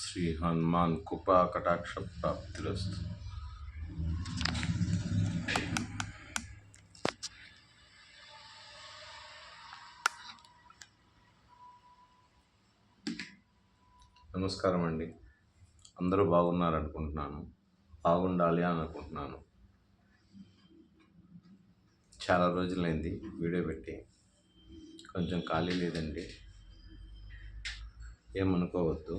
శ్రీ హనుమాన్ కృపా కటాక్ష ప్రాప్తిరస్తు. నమస్కారం అండి. అందరూ బాగున్నారనుకుంటున్నాను, బాగుండాలి అని అనుకుంటున్నాను. చాలా రోజులైంది వీడియో పెట్టి, కొంచెం ఖాళీ లేదండి, ఏమనుకోవద్దు.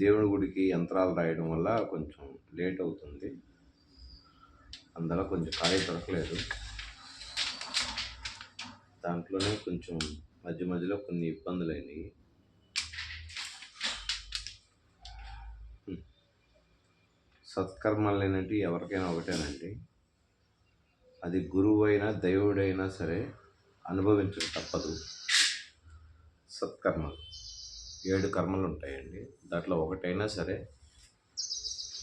దేవుడి గుడికి యంత్రాలు రాయడం వల్ల కొంచెం లేట్ అవుతుంది, అందులో కొంచెం ఖాళీ దొరకలేదు. దాంట్లోనే కొంచెం మధ్యలో కొన్ని ఇబ్బందులు అయినాయి. సత్కర్మలు లేనంటే ఎవరికైనా ఒకటేనండి, అది గురువు అయినా దేవుడైనా సరే అనుభవించక తప్పదు. సత్కర్మలు 7 కర్మలు ఉంటాయండి, దాంట్లో ఒకటైనా సరే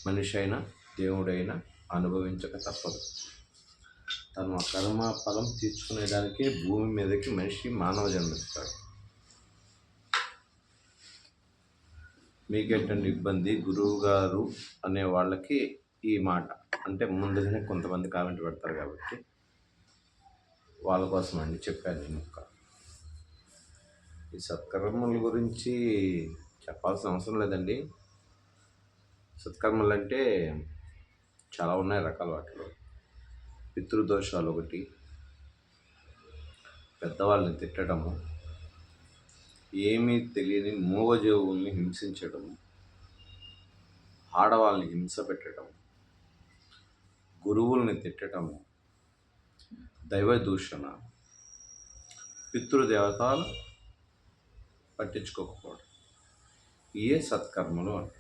మనిషి అయినా దేవుడైనా అనుభవించక తప్పదు. తను ఆ కర్మ ఫలం తీర్చుకునేదానికి భూమి మీదకి మనిషి మానవ జన్మిస్తాడు. మీకేంటండి ఇబ్బంది? గురువు గారు అనే వాళ్ళకి ఈ మాట అంటే ముందుగానే కొంతమంది కామెంట్ పెడతారు కాబట్టి వాళ్ళ కోసం అండి చెప్పాను. ముక్క ఈ సత్కర్మల గురించి చెప్పాల్సిన అవసరం లేదండి. సత్కర్మలు అంటే చాలా ఉన్నాయి రకాల. వాటిలో పితృదోషాలు ఒకటి, పెద్దవాళ్ళని తిట్టడము, ఏమీ తెలియని మూగజీవుల్ని హింసించడము, ఆడవాళ్ళని హింస పెట్టడం, గురువుల్ని తిట్టడము, దైవ దూషణ, పితృదేవతలు పట్టించుకోకపోవడం, ఇవే సత్కర్మలు అంటే.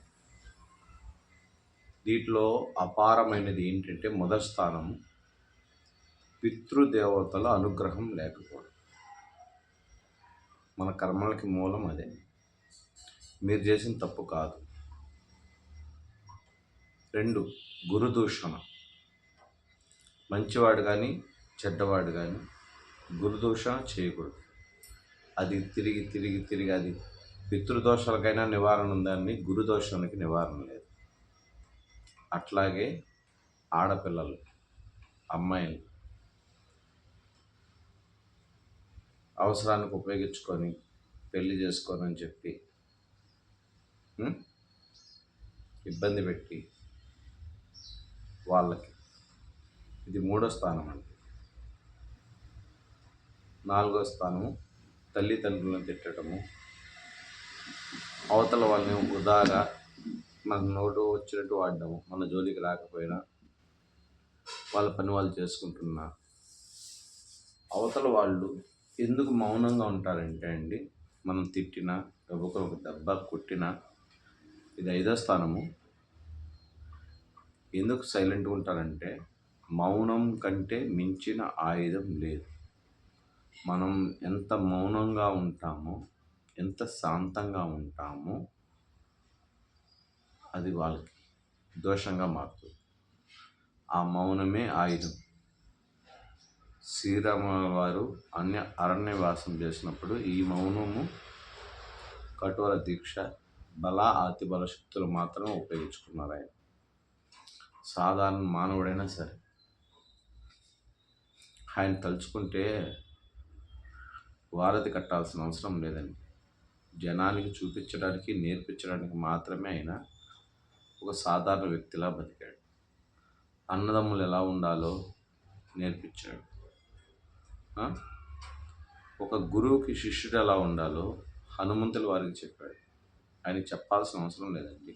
దీంట్లో అపారమైనది ఏంటంటే మొదటి స్థానం పితృదేవతల అనుగ్రహం లేకపోవడం. మన కర్మలకి మూలం అదే. మీరు చేసిన తప్పు కాదు. 2, గురుదూషణ. మంచివాడు కానీ చెడ్డవాడు కానీ గురుదూషణ చేయకూడదు. అది తిరిగి అది పితృదోషాలకైనా నివారణ ఉందని గురుదోషానికి నివారణ లేదు. అట్లాగే ఆడపిల్లలు, అమ్మాయిలు అవసరానికి ఉపయోగించుకొని పెళ్లి చేసుకోనని చెప్పి ఇబ్బంది పెట్టి వాళ్ళకి, ఇది 3వ స్థానం అండి. 4వ స్థానము తల్లిదండ్రులను తిట్టడము, అవతల వాళ్ళని వృధాగా మన నోటు వచ్చినట్టు వాడడము, మన జోలికి రాకపోయినా వాళ్ళ పని వాళ్ళు చేసుకుంటున్నా. అవతల వాళ్ళు ఎందుకు మౌనంగా ఉంటారంటే అండి, మనం తిట్టినా ఒక దెబ్బ కొట్టినా, ఇది 5వ స్థానము. ఎందుకు సైలెంట్గా ఉంటారంటే మౌనం కంటే మించిన ఆయుధం లేదు. మనం ఎంత మౌనంగా ఉంటామో, ఎంత శాంతంగా ఉంటామో అది వాళ్ళకి దోషంగా మారుతుంది. ఆ మౌనమే ఆయుధం. శ్రీరాముల వారు అరణ్యవాసం చేసినప్పుడు ఈ మౌనము, కఠోర దీక్ష, బల అతి బల శక్తులు మాత్రమే ఉపయోగించుకున్నారు. ఆయన సాధారణ మానవుడైనా సరే ఆయన తలుచుకుంటే వారధి కట్టాల్సిన అవసరం లేదండి. జనానికి చూపించడానికి, నేర్పించడానికి మాత్రమే ఆయన ఒక సాధారణ వ్యక్తిలా బతికాడు. అన్నదమ్ములు ఎలా ఉండాలో నేర్పించాడు. ఒక గురువుకి శిష్యుడు ఎలా ఉండాలో హనుమంతుల వారికి చెప్పాడు. ఆయనకి చెప్పాల్సిన అవసరం లేదండి.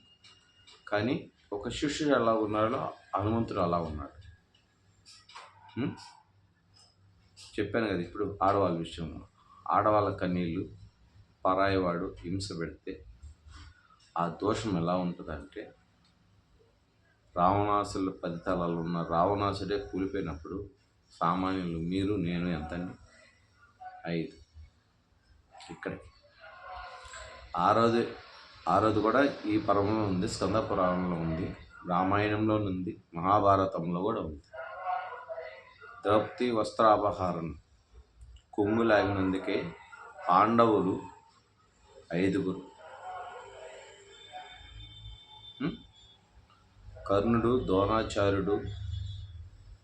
కానీ ఒక శిష్యుడు ఎలా ఉన్నాడో హనుమంతుడు అలా ఉన్నాడు. చెప్పాను కదా ఇప్పుడు ఆడవాళ్ళ విషయంలో. ఆడవాళ్ళ కన్నీళ్ళు పరాయివాడు హింస పెడితే ఆ దోషం ఎలా ఉంటుందంటే, రావణాసుల 10 తలాలు ఉన్న రావణాసుడే కూలిపోయినప్పుడు సామాన్యులు మీరు నేను ఎంతండి? 5. ఇక్కడికి ఆ రోజు కూడా ఈ పర్వంలో ఉంది, స్కంద పురాణంలో ఉంది, రామాయణంలో ఉంది, మహాభారతంలో కూడా ఉంది. ద్రౌపది వస్త్రాపహరణ కొంగు లాగినందుకే పాండవులు 5 కర్ణుడు, ద్రోణాచార్యుడు,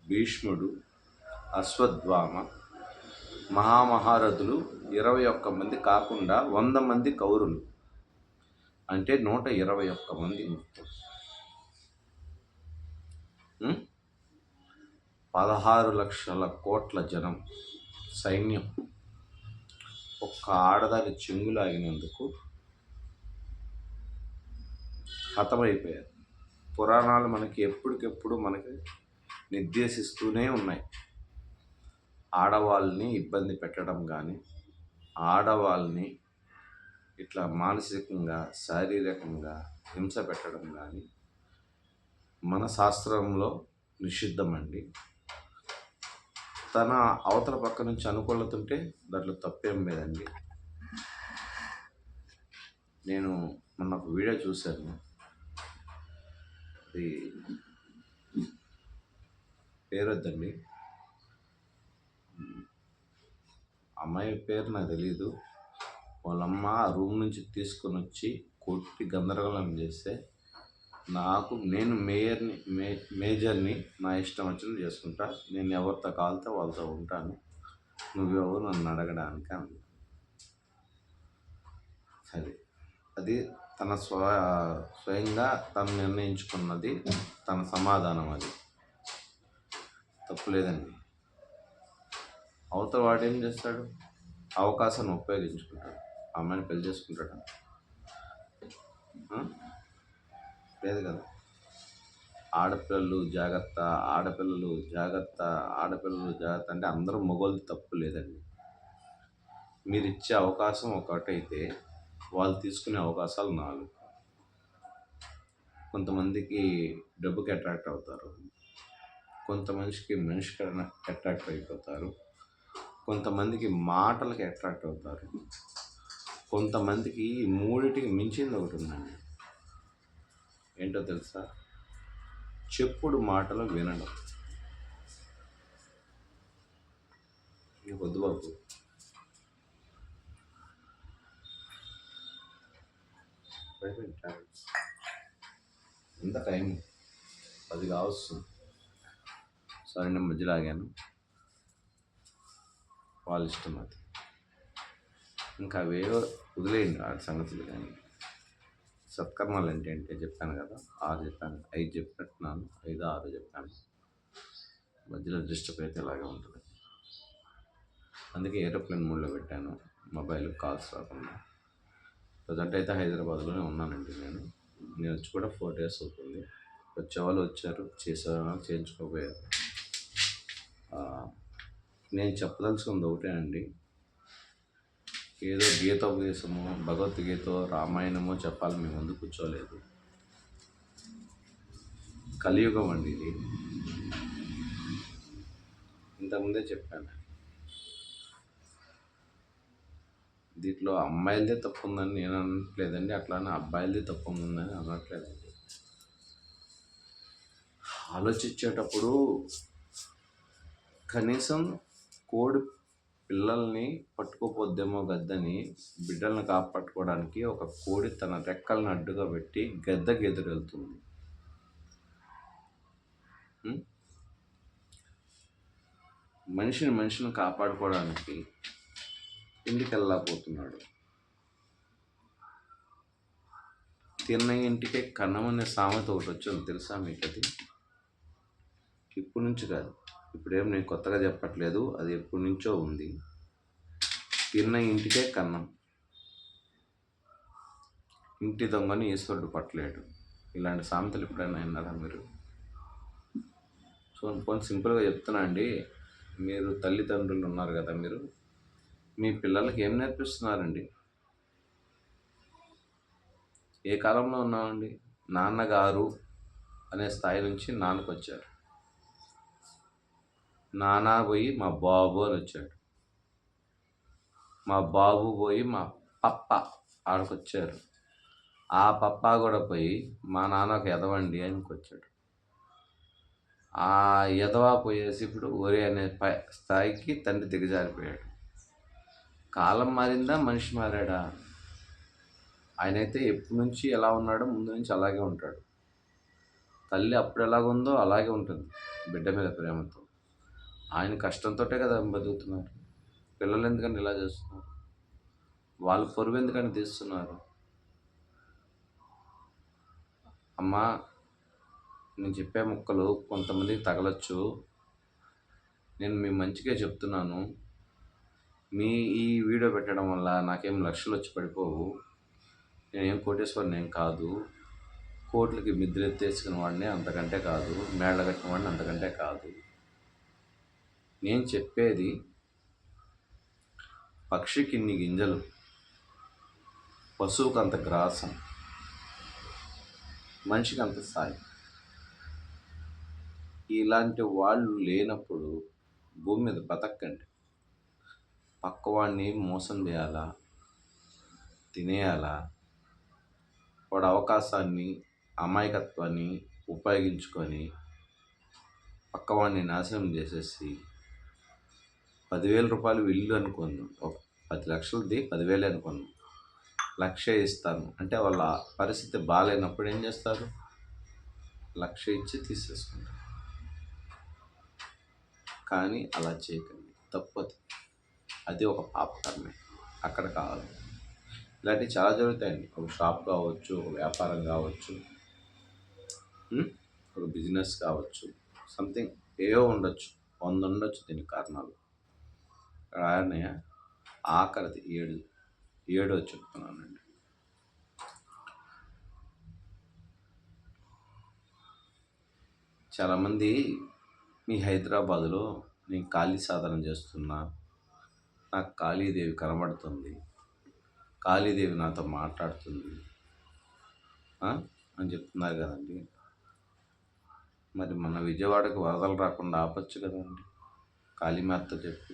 భీష్ముడు, అశ్వత్థామ, మహామహారథులు 21 మంది కాకుండా 100 మంది కౌరులు, అంటే 121 మంది మొత్తం. 16 లక్షల కోట్ల జనం సైన్యం ఒక్క ఆడదాని చెంగులాగినందుకు హతమైపోయారు. పురాణాలు మనకి ఎప్పటికెప్పుడు మనకి నిర్దేశిస్తూనే ఉన్నాయి. ఆడవాళ్ళని ఇబ్బంది పెట్టడం కానీ, ఆడవాళ్ళని ఇట్లా మానసికంగా శారీరకంగా హింస పెట్టడం కానీ మన శాస్త్రంలో నిషిద్ధమండి. తన అవతల పక్క నుంచి అనుకూలతుంటే దాంట్లో తప్పేం లేదండి. నేను మొన్న ఒక వీడియో చూశాను, అది పేరొద్దండి, అమ్మాయి పేరు నాకు తెలీదు. వాళ్ళమ్మ ఆ రూమ్ నుంచి తీసుకొని వచ్చి కొట్టి గందరగోళం చేస్తే నేను మేజర్ని, నా ఇష్టం వచ్చినట్టు చేసుకుంటా, నేను ఎవరితో కావాలితే వాళ్ళతో ఉంటాను, నువ్వెవరు నన్ను అడగడానికి అంది. సరే, అది తన స్వయంగా తను నిర్ణయించుకున్నది, తన సమాధానం, అది తప్పులేదండి. అవతల వాడు ఏం చేస్తాడు? అవకాశాన్ని ఉపయోగించుకుంటాడు, అమ్మాయిని పెళ్లి చేసుకుంటాడు, లేదు కదా. ఆడపిల్లలు జాగ్రత్త, ఆడపిల్లలు జాగ్రత్త, ఆడపిల్లలు జాగ్రత్త అంటే అందరూ మొగోళ్ళు తప్పు లేదండి. మీరు ఇచ్చే అవకాశం ఒకటైతే వాళ్ళు తీసుకునే అవకాశాలు 4. కొంతమందికి డబ్బుకి అట్రాక్ట్ అవుతారు, కొంతమందికి మనిషికి అట్రాక్ట్ అయిపోతారు, కొంతమందికి మాటలకి అట్రాక్ట్ అవుతారు, కొంతమందికి మూడిటికి మించింది ఒకటి ఉందండి. ఏంటో తెలుసా? చెప్పుడు మాటలు వినడం. నీకు వద్దు బాబు, ఎంత టైం 10 కావస్తుంది. సరే, నేను మధ్యలో ఆగాను, వాళ్ళ ఇష్టం అది. ఇంకా అవేవో వదిలేయండి ఆ సంగతులు. కానీ సత్కర్మాలు అంటే చెప్పాను కదా, 6 చెప్పాను, 5 చెప్పినట్టున్నాను, 5, 6 చెప్పాను. మధ్యలో డిస్టర్బ్ అయితే ఇలాగే ఉంటుంది. అందుకే ఏరోప్లేన్ మోడ్లో పెట్టాను, మొబైల్ కాల్స్ రాకుండా. ప్రజెంట్ అయితే హైదరాబాద్లోనే ఉన్నానండి. నేను వచ్చి కూడా 4 days అవుతుంది. వచ్చేవాళ్ళు వచ్చారు, చేసేవాళ్ళు చేయించుకోపోయారు. నేను చెప్పదలుచుకుంది ఒకటేనండి, ఏదో గీతోపదేశమో, భగవద్గీతో, రామాయణమో చెప్పాలి మేము ముందు కూర్చోలేదు. కలియుగం అండి ఇది. ఇంతకుముందే చెప్పాను, దీంట్లో అమ్మాయిలదే తప్పు ఉందని నేను అనట్లేదండి, అట్లానే అబ్బాయిలదే తప్పు ఉందని అనట్లేదండి. ఆలోచించేటప్పుడు కనీసం కోడి పిల్లల్ని పట్టుకోపోద్దేమో గద్దని, బిడ్డలను కాపాడుకోవడానికి ఒక కోడి తన రెక్కలను అడ్డుగా పెట్టి గద్దకి ఎదురెళ్తుంది. మనిషిని కాపాడుకోవడానికి ఇంటికి వెళ్ళకపోతున్నాడు. తిన్న ఇంటికే కన్నం అనే సామెత ఒకటి వచ్చింది, తెలుసా మీకు? అది ఇప్పటి నుంచి కాదు, ఇప్పుడేం నేను కొత్తగా చెప్పట్లేదు, అది ఎప్పటి నుంచో ఉంది. తిన్న ఇంటికే కన్నం, ఇంటి దొంగని ఈశ్వరుడు పట్టలేడు. ఇలాంటి సామెతలు ఎప్పుడైనా విన్నారా మీరు? సో కొంచెం సింపుల్గా చెప్తున్నా అండి, మీరు తల్లిదండ్రులు ఉన్నారు కదా, మీరు మీ పిల్లలకి ఏం నేర్పిస్తున్నారండి? ఏ కాలంలో ఉన్నామండి? నాన్నగారు అనే స్థాయి నుంచి నాన్నకు వచ్చారు, నాన్న పోయి మా బాబు అని వచ్చాడు, మా బాబు పోయి మా పప్ప ఆడకొచ్చారు, ఆ పప్ప కూడా పోయి మా నాన్న ఒక ఎదవండి అని వచ్చాడు. ఆ ఎదవా పోయేసి ఇప్పుడు ఒరే అనే స్థాయికి తండ్రి దిగజారిపోయాడు. కాలం మారిందా, మనిషి మారాడా? ఆయనైతే ఎప్పటి నుంచి ఎలా ఉన్నాడో ముందు నుంచి అలాగే ఉంటాడు. తల్లి అప్పుడు ఎలాగుందో అలాగే ఉంటుంది బిడ్డ మీద ప్రేమతో. ఆయన కష్టంతోటే కదా బతుకుతున్నారు. పిల్లలు ఎందుకని ఇలా చేస్తున్నారు? వాళ్ళు పరువు ఎందుకని తీస్తున్నారు? అమ్మా, నేను చెప్పే ముక్కలు కొంతమందికి తగలొచ్చు. నేను మీ మంచిగా చెప్తున్నాను. మీ ఈ వీడియో పెట్టడం వల్ల నాకేం లక్షలు వచ్చి పడిపోవు. నేనేం కోటేశ్వరుని ఏం కాదు. కోట్లకి మిద్దెలెత్తేసుకున్న వాడిని అంతకంటే కాదు. మేళ్ళ కట్టిన వాడిని అంతకంటే కాదు. నేను చెప్పేది పక్షికి ఇన్ని గింజలు, పశువుకు అంత గ్రాసం, మనిషికి అంత స్థాయి. ఇలాంటి వాళ్ళు లేనప్పుడు భూమి మీద బతకండి. పక్కవాడిని మోసం చేయాలా, తినేయాలా, వాడు అవకాశాన్ని, అమాయకత్వాన్ని ఉపయోగించుకొని పక్కవాడిని నాశనం చేసేసి 10,000 రూపాయలు ఇల్లు అనుకుందాం, ఒక 10 లక్షలది 10,000 అనుకుందాం, 1,00,000 ఇస్తాను అంటే వాళ్ళ పరిస్థితి బాగాలేనప్పుడు ఏం చేస్తారు? 1,00,000 ఇచ్చి తీసేసుకుంటారు. కానీ అలా చేయకండి, తప్పది. అది ఒక పాపకర్మే. అక్కడ కావాలి. ఇలాంటివి చాలా జరుగుతాయండి. ఒక షాప్ కావచ్చు, ఒక వ్యాపారం కావచ్చు, ఒక బిజినెస్ కావచ్చు, సంథింగ్ ఏవో ఉండొచ్చు, 100 ఉండొచ్చు దీనికి కారణాలు. ఆయన ఆఖరిది 7 చెప్తున్నానండి. చాలామంది మీ హైదరాబాదులో నేను ఖాళీ సాధన చేస్తున్నా, నాకు కాళీదేవి కనబడుతుంది, కాళీదేవి నాతో మాట్లాడుతుంది అని చెప్తున్నారు కదండి. మరి మన విజయవాడకు వరదలు రాకుండా ఆపచ్చు కదండి కాళీమాతతో చెప్పి.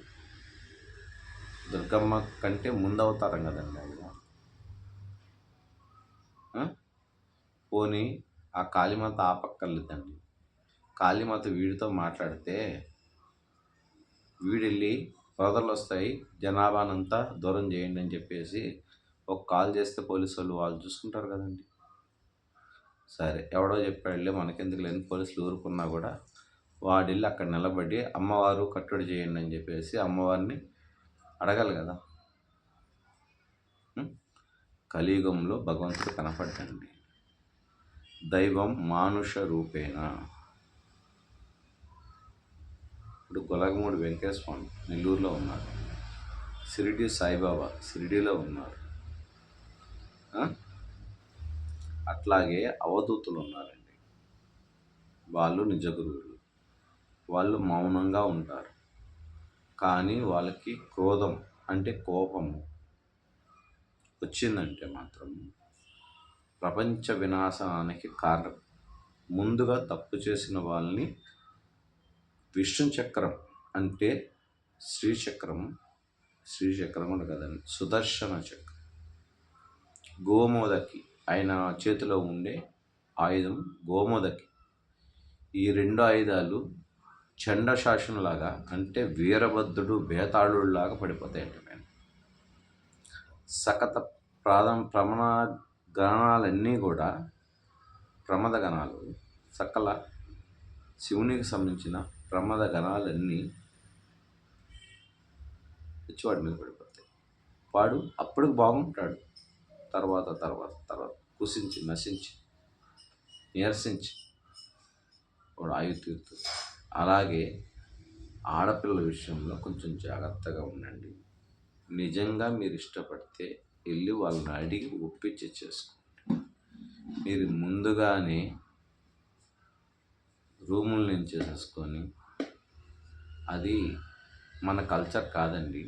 దుర్గమ్మ కంటే ముందు అవతారం కదండి ఆయన. పోనీ ఆ కాళీమాత ఆపక్కర్లేదండి. కాళీమాత వీడితో మాట్లాడితే వీడెళ్ళి వరదలు వస్తాయి, జనాభానంతా దూరం చేయండి అని చెప్పేసి ఒక కాల్ చేస్తే పోలీసు వాళ్ళు చూసుకుంటారు కదండి. సరే, ఎవడో చెప్పాడులే మనకెందుకు లేని పోలీసులు ఊరుకున్నా కూడా వాడెళ్ళి అక్కడ నిలబడి అమ్మవారు కట్టడి చేయండి అని చెప్పేసి అమ్మవారిని అడగాలి కదా. కలియుగంలో భగవంతుడు కనపడ్డండి. దైవం మానుష రూపేణ. ఇప్పుడు గొలగమూడి వెంకటేశ్వర స్వామి నెల్లూరులో ఉన్నారు, షిరిడి సాయిబాబా షిరిడీలో ఉన్నారు, అట్లాగే అవధూతులు ఉన్నారండి. వాళ్ళు నిజ గురువులు. వాళ్ళు మౌనంగా ఉంటారు, కానీ వాళ్ళకి క్రోధం అంటే కోపము వచ్చిందంటే మాత్రం ప్రపంచ వినాశనానికి కారణం. ముందుగా తప్పు చేసిన వాళ్ళని విష్ణు చక్రం అంటే శ్రీచక్రం కూడా కదండి, సుదర్శన చక్రం, గోమోదకి ఆయన చేతిలో ఉండే ఆయుధం గోమోదకి. ఈ 2 ఆయుధాలు చండశాసనలాగా అంటే వీరభద్రుడు బేతాళుడిలాగా పడిపోతాయండి. మేము సకత గణాలన్నీ కూడా ప్రమద గణాలు, సకల శివునికి సంబంధించిన ప్రమద గణాలన్నీ వచ్చి వాడి మీద పడిపోతాయి. వాడు అప్పుడు బాగుంటాడు, తర్వాత కుసించి నశించి నీరసించి వాడు ఆయు తీరుతుంది. అలాగే ఆడపిల్లల విషయంలో కొంచెం జాగ్రత్తగా ఉండండి. నిజంగా మీరు ఇష్టపడితే వెళ్ళి వాళ్ళని అడిగి ఒప్పించి చేసుకోండి. మీరు ముందుగానే రూములు చేసేసుకొని, అది మన కల్చర్ కాదండి.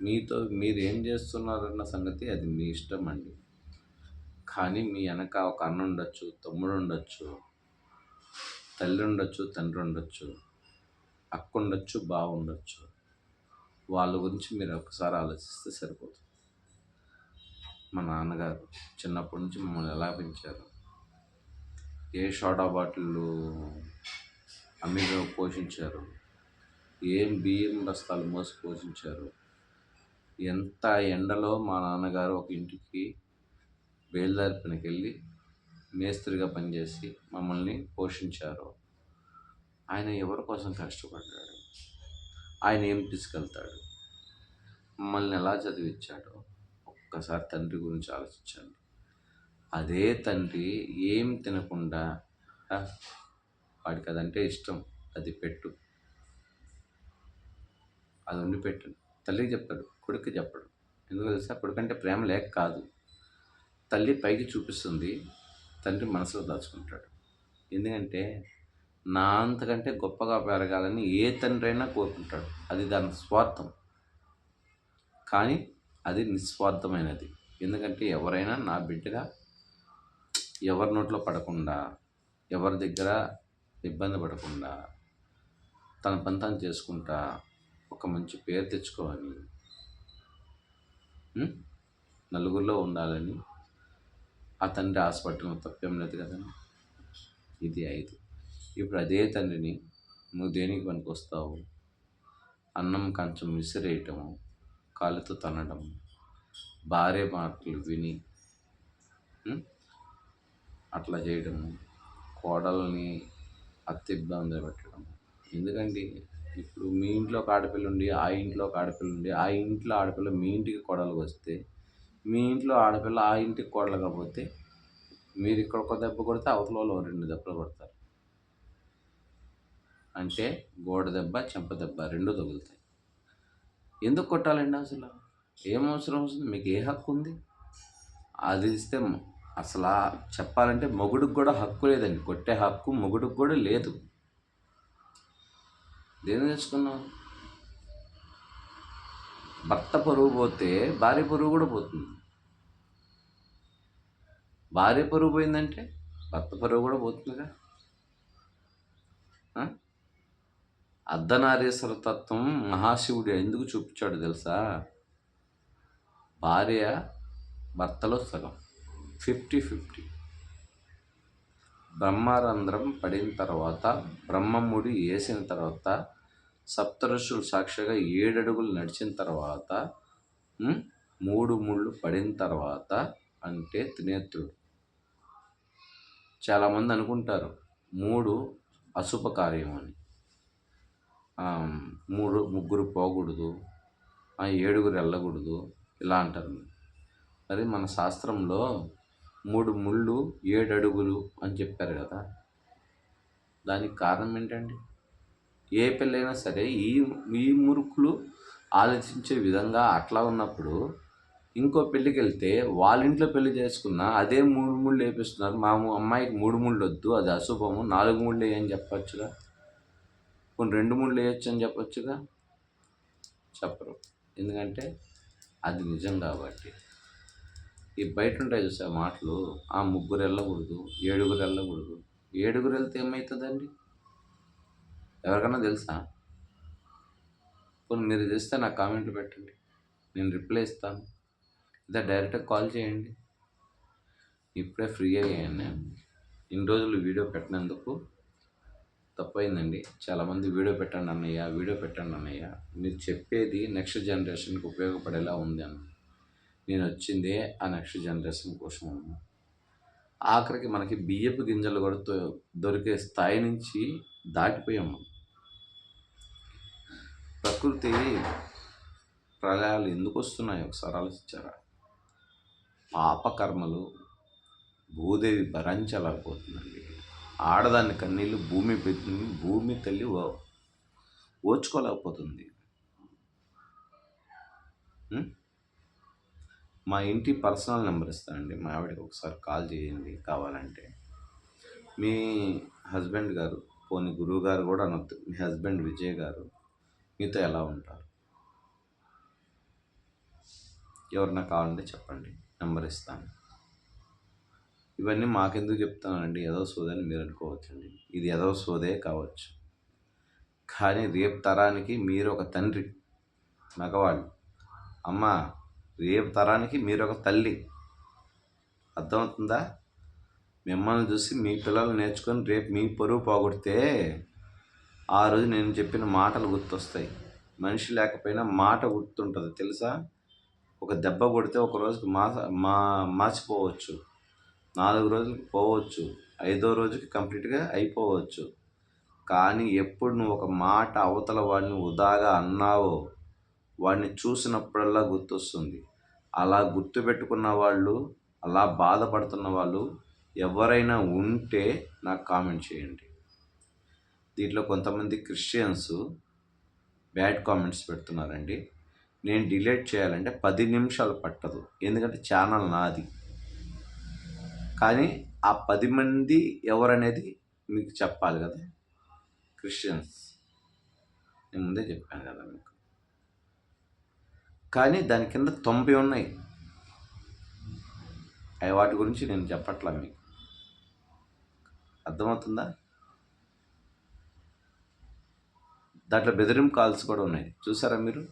మీతో మీరు ఏం చేస్తున్నారన్న సంగతి అది మీ ఇష్టం అండి. కానీ మీ వెనక ఒక అన్న ఉండొచ్చు, తమ్ముడు ఉండొచ్చు, తల్లి ఉండొచ్చు, తండ్రి ఉండొచ్చు, అక్క ఉండొచ్చు, బావ ఉండొచ్చు. వాళ్ళ గురించి మీరు ఒకసారి ఆలోచిస్తే సరిపోతుంది. మా నాన్నగారు చిన్నప్పటి నుంచి మమ్మల్ని ఎలా పెంచారు, ఏ సోడా బాటిళ్ళు అమ్మిగా పోషించారు, ఏం బియ్యం బస్తాలు మోసి పోషించారు, ఎంత ఎండలో మా నాన్నగారు ఒక ఇంటికి బేల్దారి పనికి వెళ్ళి మేస్త్రిగా పనిచేసి మమ్మల్ని పోషించారు. ఆయన ఎవరి కోసం కష్టపడ్డాడు, ఆయన ఏం తీసుకెళ్తాడు, మమ్మల్ని ఎలా చదివించాడో ఒక్కసారి తండ్రి గురించి ఆలోచించండి. అదే తండ్రి ఏం తినకుండా వాడికి అదంటే ఇష్టం, అది పెట్టు, అది వండి పెట్టు, తల్లికి చెప్తాడు, కొడుకు చెప్పడు. ఎందుకు తెలుసా? కొడుకంటే ప్రేమ లేక కాదు, తల్లి పైకి చూపిస్తుంది, తండ్రి మనసులో దాచుకుంటాడు. ఎందుకంటే నా అంతకంటే గొప్పగా పెరగాలని ఏ తండ్రి అయినా కోరుకుంటాడు. అది దాని స్వార్థం, కానీ అది నిస్వార్థమైనది. ఎందుకంటే ఎవరైనా నా బిడ్డగా ఎవరి నోట్లో పడకుండా, ఎవరి దగ్గర ఇబ్బంది పడకుండా, తన పని తాను చేసుకుంటా ఒక మంచి పేరు తెచ్చుకోవాలి, నలుగురిలో ఉండాలని ఆ తండ్రి ఆశపడటం తప్పేం లేదు కదండి. ఇది 5. ఇప్పుడు అదే తండ్రిని నువ్వు దేనికి పనికొస్తావు, అన్నం కంచం విసిరేయటము, కాళ్ళతో తనడం, భార్య మాటలు విని అట్లా చేయడము, కోడల్ని అత్త ఇబ్బంది పెట్టడం. ఎందుకండి? ఇప్పుడు మీ ఇంట్లో ఒక ఆడపిల్ల ఉండి, ఆ ఇంట్లో ఒక ఆడపిల్ల ఉండి, ఆ ఇంట్లో ఆడపిల్ల మీ ఇంటికి కోడలుగా వస్తే, మీ ఇంట్లో ఆడపిల్ల ఆ ఇంటికి కోడలుగా పోతే, మీరు ఇక్కడ ఒక దెబ్బ కొడితే అవతల వాళ్ళు 2 దెబ్బలు కొడతారు. అంటే గోడ దెబ్బ, చెంప దెబ్బ 2 తగులుతాయి. ఎందుకు కొట్టాలండి అసలు? ఏం అవసరం వస్తుంది? మీకు ఏ హక్కు ఉంది? అది ఇస్తే అసలు చెప్పాలంటే మొగుడికి కూడా హక్కు లేదండి. కొట్టే హక్కు మొగుడికి కూడా లేదు. దేని తెచ్చుకున్నాం? భర్త పరువు పోతే భార్య పరువు కూడా పోతుంది. భార్య పరువు పోయిందంటే భర్త పరువు కూడా పోతుందిగా. అర్ధనారీశ్వర తత్వం మహాశివుడు ఎందుకు చూపించాడు తెలుసా? భార్య భర్తలో సగం, 50-50. బ్రహ్మరంధ్రం పడిన తర్వాత, బ్రహ్మముడి వేసిన తర్వాత, సప్తఋషులు సాక్షిగా 7 అడుగులు నడిచిన తర్వాత, 3 ముళ్ళు పడిన తర్వాత అంటే త్రినేత్రుడు. చాలామంది అనుకుంటారు 3 అశుభ కార్యం అని, 3 పోకూడదు, 7 వెళ్ళకూడదు ఇలా అంటారు. మరి మన శాస్త్రంలో 3 ముళ్ళు 7 అడుగులు అని చెప్పారు కదా. దానికి కారణం ఏంటండి? ఏ పెళ్ళైనా సరే ఈ మురుకులు ఆలోచించే విధంగా అట్లా ఉన్నప్పుడు, ఇంకో పెళ్ళికి వెళ్తే వాళ్ళ ఇంట్లో పెళ్లి చేసుకున్న అదే 3 ముళ్ళు వేపిస్తున్నారు. మా అమ్మాయికి 3 ముళ్ళు వద్దు, అది అశుభము, 4 ముళ్ళు వేయని చెప్పచ్చుగా. కొన్ని 2 ముళ్ళు వేయచ్చు అని చెప్పచ్చుగా. చెప్పరు. ఎందుకంటే అది నిజం కాబట్టి. ఈ బయట ఉంటాయి చూసా మాటలు, 3 వెళ్ళకూడదు, 7 వెళ్ళకూడదు. 7 వెళ్తే ఏమవుతుందండి? ఎవరికైనా తెలుసా? కొన్ని మీరు తెలిస్తే నాకు కామెంట్ పెట్టండి, నేను రిప్లై ఇస్తాను. లేదా డైరెక్ట్గా కాల్ చేయండి. ఇప్పుడే ఫ్రీ అయ్యాను నేను. ఇన్ని రోజులు వీడియో పెట్టినందుకు తప్పైందండి. చాలామంది వీడియో పెట్టండి అన్నయ్య, మీరు చెప్పేది నెక్స్ట్ జనరేషన్కి ఉపయోగపడేలా ఉంది అన్న. నేను వచ్చిందే ఆ నెక్స్ట్ జనరేషన్ కోసం. ఆఖరికి మనకి బియ్యపు గింజలు కూడా దొరికే స్థాయి నుంచి దాటిపోయాము. ప్రకృతి ప్రళయాలు ఎందుకు వస్తున్నాయి ఒకసారి ఆలోచించారా? పాపకర్మలు భూదేవి భరించలేకపోతుందండి. ఆడదాని కన్నీళ్ళు భూమి తల్లి ఓచుకోలేకపోతుంది. మా ఇంటి పర్సనల్ నెంబర్ ఇస్తానండి, మా ఆవిడకి ఒకసారి కాల్ చేయండి కావాలంటే. మీ హస్బెండ్ గారు, పోనీ గురువు గారు కూడా అనొద్దు, మీ హస్బెండ్ విజయ్ గారు మీతో ఎలా ఉంటారు? ఎవరన్నా కావాలంటే చెప్పండి, నెంబర్ ఇస్తాను. ఇవన్నీ మాకెందుకు చెప్తానండి? ఏదో సోదని మీరు అనుకోవచ్చండి. ఇది ఏదో సోదే కావచ్చు, కానీ రేపు తరానికి మీరు ఒక తండ్రి, మగవాళ్ళు. అమ్మ, రేపు తరానికి మీరు ఒక తల్లి. అర్థమవుతుందా? మిమ్మల్ని చూసి మీ పిల్లలు నేర్చుకొని రేపు మీ పరువు పోగొడితే ఆ రోజు నేను చెప్పిన మాటలు గుర్తొస్తాయి. మనిషి లేకపోయినా మాట గుర్తుంటుంది తెలుసా? ఒక దెబ్బ కొడితే ఒక రోజుకి మార్చిపోవచ్చు, 4 రోజులకి పోవచ్చు, 5వ రోజుకి కంప్లీట్గా అయిపోవచ్చు. కానీ ఎప్పుడు నువ్వు ఒక మాట అవతల వాడిని ఉదాగా అన్నావో వాడిని చూసినప్పుడల్లా గుర్తొస్తుంది. అలా గుర్తుపెట్టుకున్న వాళ్ళు, అలా బాధపడుతున్న వాళ్ళు ఎవరైనా ఉంటే నాకు కామెంట్ చేయండి. దీంట్లో కొంతమంది క్రిస్టియన్స్ బ్యాడ్ కామెంట్స్ పెడుతున్నారండి. నేను డిలీట్ చేయాలంటే 10 నిమిషాలు పట్టదు, ఎందుకంటే ఛానల్ నాది. కానీ ఆ 10 మంది ఎవరనేది మీకు చెప్పాలి కదా. క్రిస్టియన్స్ నేను ముందే చెప్పాను కదా మీకు. కానీ దాని కింద 90 ఉన్నాయి. అవి వాటి గురించి నేను చెప్పట్లా, మీకు అర్థమవుతుందా? దాంట్లో బెదిరింపు కాల్స్ కూడా ఉన్నాయి, చూసారా మీరు?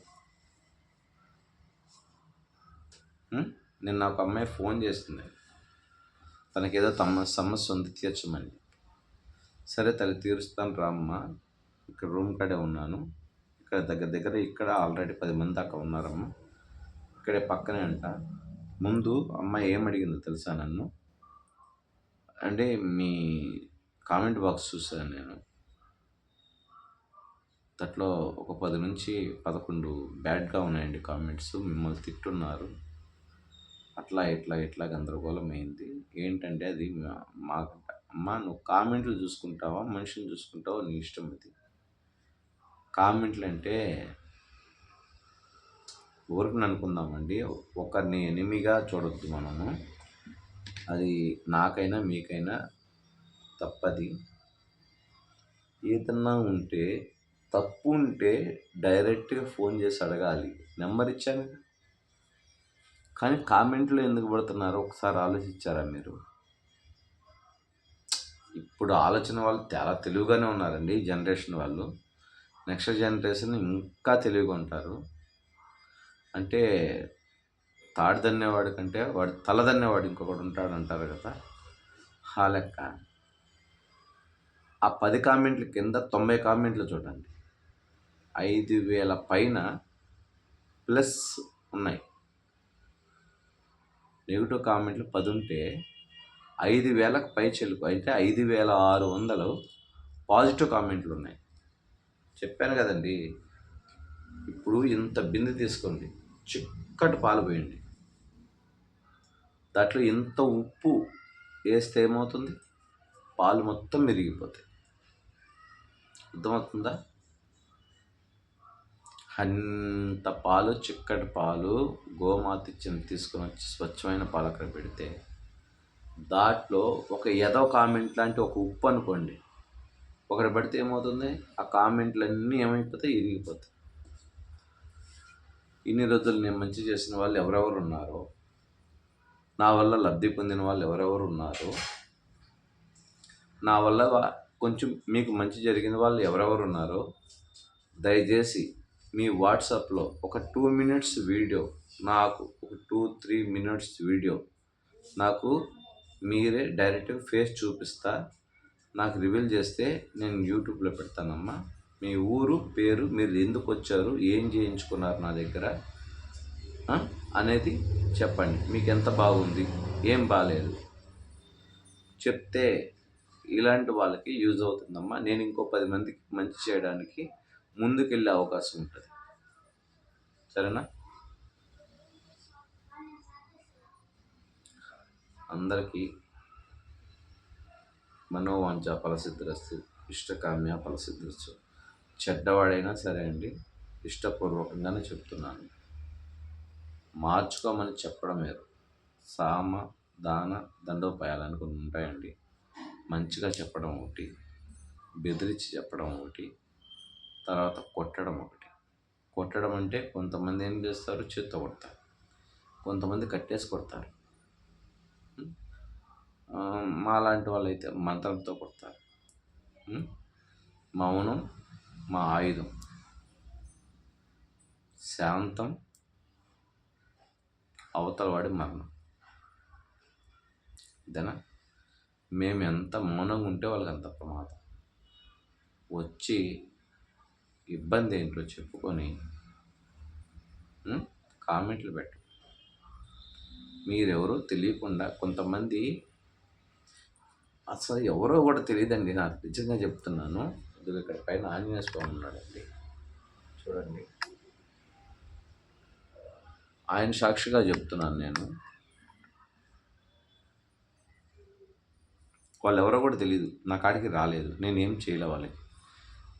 నిన్న ఒక అమ్మాయి ఫోన్ చేస్తుంది, తనకేదో సమస్య ఉంది తీర్చమని. సరే తల్లి తీరుస్తాను రామ్మా, ఇక్కడ రూమ్ కాడే ఉన్నాను, ఇక్కడ దగ్గర ఇక్కడ ఆల్రెడీ 10 మంది దాకా ఉన్నారమ్మా, ఇక్కడే పక్కనే అంట. ముందు అమ్మాయి ఏమడిగిందో తెలుసా నన్ను? అంటే మీ కామెంట్ బాక్స్ చూసాను నేను, దాంట్లో ఒక 10 నుంచి 11 బ్యాడ్గా ఉన్నాయండి కామెంట్స్. మిమ్మల్ని తిట్టున్నారు, అట్లా ఇట్లా గందరగోళం అయింది. ఏంటంటే అది మాకంట. అమ్మా నువ్వు కామెంట్లు చూసుకుంటావా మనిషిని చూసుకుంటావా నీ ఇష్టం. అది కామెంట్లు అంటే ఊరికి అనుకుందామండి, ఒకరిని ఎనిమిగా చూడొద్దు మనము. అది నాకైనా మీకైనా తప్పది. ఏదన్నా ఉంటే తప్పు ఉంటే డైరెక్ట్గా ఫోన్ చేసి అడగాలి, నెంబర్ ఇచ్చాను. కానీ కామెంట్లో ఎందుకు పడుతున్నారో ఒకసారి ఆలోచించారా మీరు? ఇప్పుడు ఆలోచన వాళ్ళు చాలా తెలివిగానే ఉన్నారండి, ఈ జనరేషన్ వాళ్ళు. నెక్స్ట్ జనరేషన్ ఇంకా తెలివిగా ఉంటారు. అంటే తాడు దన్నేవాడి కంటే వాడు తల దన్నేవాడు ఇంకొకటి ఉంటాడు అంటారు కదా, ఆ లెక్క. ఆ 10 కామెంట్ల కింద 90 కామెంట్లు చూడండి, 5,000 పైన ప్లస్ ఉన్నాయి. నెగిటివ్ కామెంట్లు 10 ఉంటే 5,000కు పై చెలుకు, అయితే 5,600 పాజిటివ్ కామెంట్లు ఉన్నాయి. చెప్పాను కదండి. ఇప్పుడు ఇంత బిందె తీసుకోండి, చిక్కటి పాలు పోయండి, దాంట్లో ఇంత ఉప్పు వేస్తే ఏమవుతుంది? పాలు మొత్తం విరిగిపోతాయి. అర్థమవుతుందా? అంత పాలు, చిక్కటి పాలు గోమాత ఇచ్చిన తీసుకొని వచ్చి స్వచ్ఛమైన పాలు అక్కడ పెడితే దాంట్లో ఒక ఏదో కామెంట్ లాంటి ఒక ఉప్పు అనుకోండి ఒకటి పడితే ఏమవుతుంది? ఆ కామెంట్లన్నీ ఏమైపోతాయి? ఇరిగిపోతాయి. ఇన్ని రోజులు నేను మంచి చేసిన వాళ్ళు ఎవరెవరు ఉన్నారో, నా వల్ల లబ్ధి పొందిన వాళ్ళు ఎవరెవరు ఉన్నారో, నా వల్ల కొంచెం మీకు మంచి జరిగిన వాళ్ళు ఎవరెవరు ఉన్నారో, దయచేసి మీ వాట్సాప్లో ఒక 2 మినిట్స్ వీడియో, నాకు ఒక 2-3 మినిట్స్ వీడియో నాకు మీరే డైరెక్ట్గా ఫేస్ చూపిస్తా నాకు రివీల్ చేస్తే నేను యూట్యూబ్లో పెడతానమ్మా. మీ ఊరు పేరు, మీరు ఎందుకు వచ్చారు, ఏం చేయించుకున్నారు నా దగ్గర అనేది చెప్పండి. మీకు ఎంత బాగుంది, ఏం బాగాలేదు చెప్తే ఇలాంటి వాళ్ళకి యూజ్ అవుతుందమ్మా. నేను ఇంకో 10 మందికి మంచి చేయడానికి ముందుకెళ్ళే అవకాశం ఉంటుంది. సరేనా? అందరికీ మనోవాంఛ ఫలసిద్ధిరస్తు, ఇష్టకామ్య ఫలసిద్ధిరస్తు. చెడ్డవాడైనా సరే అండి, ఇష్టపూర్వకంగానే చెప్తున్నాను. మార్చుకోమని చెప్పడం వేరు. సామ దాన దండోపాయాలని కొన్ని ఉంటాయండి. మంచిగా చెప్పడం ఒకటి, బెదిరించి చెప్పడం ఒకటి, తర్వాత కొట్టడం ఒకటి. కొట్టడం అంటే కొంతమంది ఏం చేస్తారు? చేత్తో కొడతారు, కొంతమంది కట్టేసి కొడతారు. మాలాంటి వాళ్ళు అయితే మంత్రంతో కొడతారు. మౌనం మా ఆయుధం, శాంతం అవతల వాడి మరణం. ఇదేనా? మేము ఎంత మౌనంగా ఉంటే వాళ్ళకి అంత ప్రమాదం. వచ్చి ఇబ్బంది ఏంటో చెప్పుకొని కామెంట్లు పెట్టు. మీరెవరో తెలియకుండా కొంతమంది అసలు ఎవరో కూడా తెలియదండి, నాకు నిజంగా చెప్తున్నాను. ఇదిగో ఇక్కడ పైన ఆంజనేయ స్వామి ఉన్నాడండి, చూడండి. ఆయన సాక్షిగా చెప్తున్నాను నేను. వాళ్ళు ఎవరో కూడా తెలియదు, నా కాడికి రాలేదు, నేనేం చేయలే వాళ్ళకి.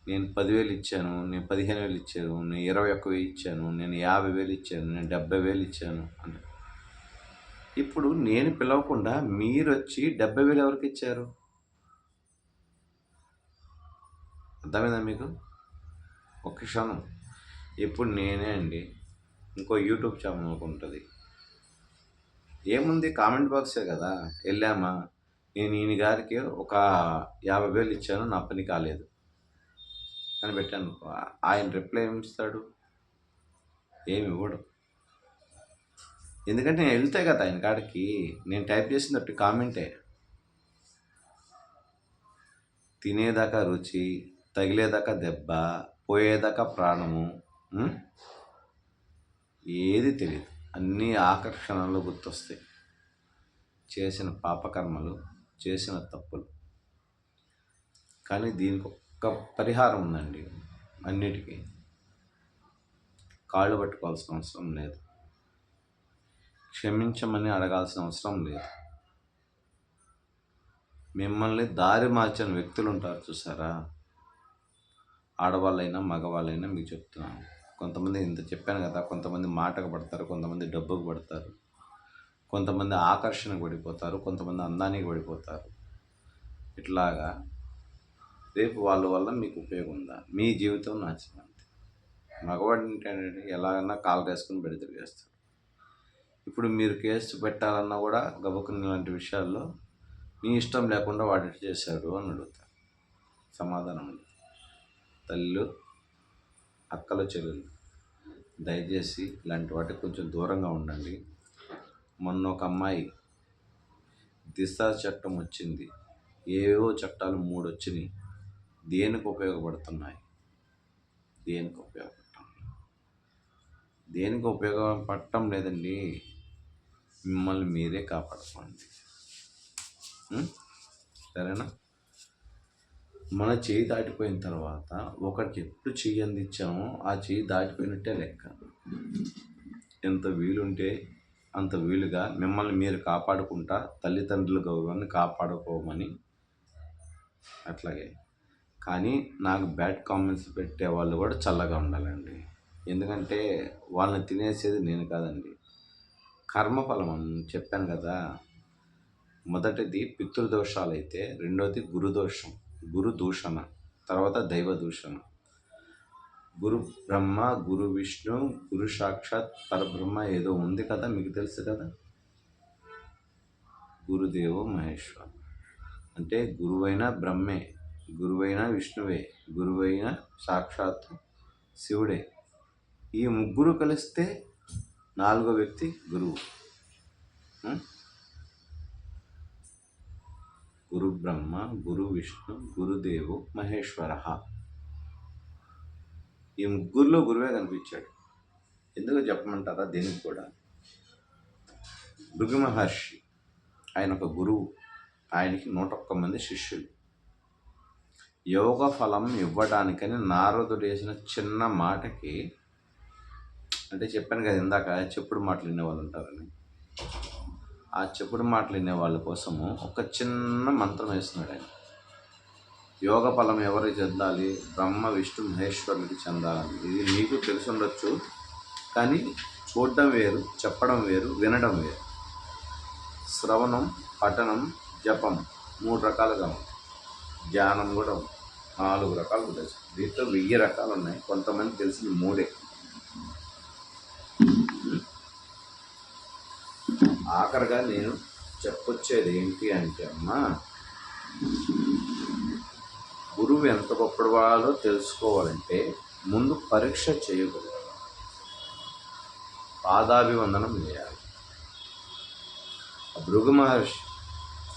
నేను 10,000 ఇచ్చాను, నేను 15,000 ఇచ్చాను, నేను 21,000 ఇచ్చాను, నేను 50,000 ఇచ్చాను, నేను 70,000 ఇచ్చాను అంటే ఇప్పుడు నేను పిలవకుండా మీరొచ్చి 70,000 ఎవరికి ఇచ్చారు? అర్థమైందా మీకు? ఒక్క క్షణం. ఇప్పుడు నేనే అండి, ఇంకో యూట్యూబ్ ఛానల్ ఒక ఉంటుంది. ఏముంది, కామెంట్ బాక్సే కదా. వెళ్ళామా, నేను ఈయన గారికి ఒక 50,000 ఇచ్చాను, నా పని కాలేదు అని పెట్టాను. ఆయన రిప్లై ఏమి ఇస్తాడు? ఏమి ఇవ్వడు. ఎందుకంటే నేను వెళ్తే కదా ఆయన కాడికి, నేను టైప్ చేసినట్టు కామెంటే. తినేదాకా రుచి, తగిలేదాకా దెబ్బ, పోయేదాకా ప్రాణము, ఏది తెలియదు. అన్నీ ఆకర్షణలో గుర్తొస్తాయి. చేసిన పాపకర్మలు, చేసిన తప్పులు. కానీ దీనికి ఒక్క పరిహారం ఉందండి. అన్నిటికీ కాళ్ళు పట్టుకోవాల్సిన అవసరం లేదు, క్షమించమని అడగాల్సిన అవసరం లేదు. మిమ్మల్ని దారి మార్చిన వ్యక్తులు ఉంటారు చూసారా, ఆడవాళ్ళైనా మగవాళ్ళైనా మీకు చెప్తున్నాను. కొంతమంది ఇంత చెప్పాను కదా, కొంతమంది మాటకు పడతారు, కొంతమంది డబ్బుకు పడతారు, కొంతమంది ఆకర్షణకు పడిపోతారు, కొంతమంది అందానికి పడిపోతారు. ఇట్లాగా రేపు వాళ్ళ వల్ల మీకు ఉపయోగం ఉందా? మీ జీవితం నాశనం. అంతే. మగవాడి ఏంటంటే ఎలాగన్నా కాలు వేసుకుని బెడితే చేస్తాడు. ఇప్పుడు మీరు కేసు పెట్టాలన్నా కూడా గబుక్కుని ఇలాంటి విషయాల్లో మీ ఇష్టం లేకుండా వాడు చేశాడు అని అడుగుతారు. సమాధానం ఉంది. తల్లు, అక్కలు, చెల్లెలు, దయచేసి ఇలాంటి వాటికి కొంచెం దూరంగా ఉండండి. మొన్న ఒక అమ్మాయి దిశ చట్టం వచ్చింది, ఏవో చట్టాలు 3 వచ్చినాయి. దేనికి ఉపయోగపడుతున్నాయి? దేనికి ఉపయోగపడటం లేదండి. మిమ్మల్ని మీరే కాపాడుకోండి, సరేనా? మన చేయి దాటిపోయిన తర్వాత ఒకరికి ఎప్పుడు చెయ్యి అందించామో ఆ చెయ్యి దాటిపోయినట్టే లెక్క. ఎంత వీలుంటే అంత వీలుగా మిమ్మల్ని మీరు కాపాడుకుంటా తల్లిదండ్రుల గౌరవాన్ని కాపాడుకోమని. అట్లాగే కానీ నాకు బ్యాడ్ కామెంట్స్ పెట్టే వాళ్ళు కూడా చల్లగా ఉండాలండి. ఎందుకంటే వాళ్ళని తినేసేది నేను కాదండి, కర్మఫలం అని చెప్పాను కదా. మొదటిది పితృదోషాలు అయితే, రెండోది గురుదోషం, గురు దూషణ, తర్వాత దైవ దూషణ. గురు బ్రహ్మ, గురు విష్ణు, గురు సాక్షాత్ పరబ్రహ్మ ఏదో ఉంది కదా, మీకు తెలుసు కదా. గురుదేవో మహేశ్వర అంటే గురువైన బ్రహ్మే, గురువైన విష్ణువే, గురువైన సాక్షాత్ శివుడే. ఈ ముగ్గురు కలిస్తే 4వ వ్యక్తి గురువు. గురు బ్రహ్మ, గురు విష్ణు, గురుదేవో మహేశ్వర. ఈ ముగ్గురులో గురువే కనిపించాడు. ఎందుకు చెప్పమంటారా? దీనికి కూడా భృగు మహర్షి, ఆయన ఒక గురువు, ఆయనకి 101 మంది శిష్యులు. యోగ ఫలం ఇవ్వడానికని నారదుడు వేసిన చిన్న మాటకి, అంటే చెప్పాను కదా ఇందాక, చెప్పుడు మాటలు వినేవాళ్ళు ఉంటారని. ఆ చెప్పుడు మాటలు వినే వాళ్ళ కోసము ఒక చిన్న మంత్రం వేస్తున్నాడు ఆయన. యోగ ఫలం ఎవరికి చెందాలి? బ్రహ్మ, విష్ణు, మహేశ్వరునికి చెందాలని. ఇది మీకు తెలిసి ఉండొచ్చు, కానీ చూడడం వేరు, చెప్పడం వేరు, వినడం వేరు. శ్రవణం, పఠనం, జపం 3 రకాలుగా ఉంది. ధ్యానం కూడా ఉంది. 4 రకాలు ఉంటాయి. దీంట్లో 1000 రకాలు ఉన్నాయి. కొంతమంది తెలిసిన 3. ఆఖరిగా నేను చెప్పొచ్చేది ఏంటి అంటే, అమ్మా, గురువు ఎంత గొప్పవాడో తెలుసుకోవాలంటే ముందు పరీక్ష చేయకూడదు, పాదాభివందనం చేయాలి. భృగు మహర్షి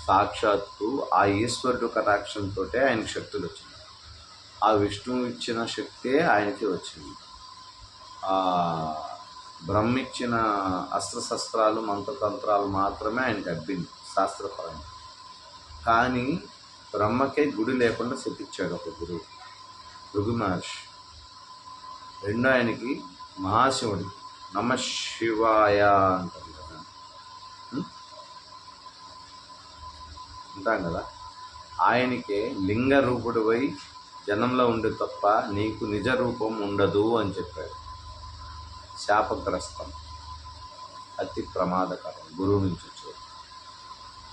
సాక్షాత్తు ఆ ఈశ్వరుడు కటాక్షంతో ఆయనకు శక్తులు వచ్చింది. ఆ విష్ణువు ఇచ్చిన శక్తే ఆయనకి వచ్చింది. ఆ బ్రహ్మిచ్చిన అస్త్రశస్త్రాలు మంత్రతంత్రాలు మాత్రమే ఆయనకి అబ్బింది శాస్త్రపరంగా. కానీ బ్రహ్మకే గుడి లేకుండా శపించాడు ఒక గురువు, భృగు మహర్షి. రెండో ఆయనకి మహాశివుడి నమ శివాయ అంటారు కదా, అంటాం కదా, ఆయనకే లింగ రూపుడివై జనంలో ఉండే తప్ప నీకు నిజ రూపం ఉండదు అని చెప్పాడు. శాపగ్రస్తం, అతి ప్రమాదకరం గురువు నుంచి వచ్చాడు.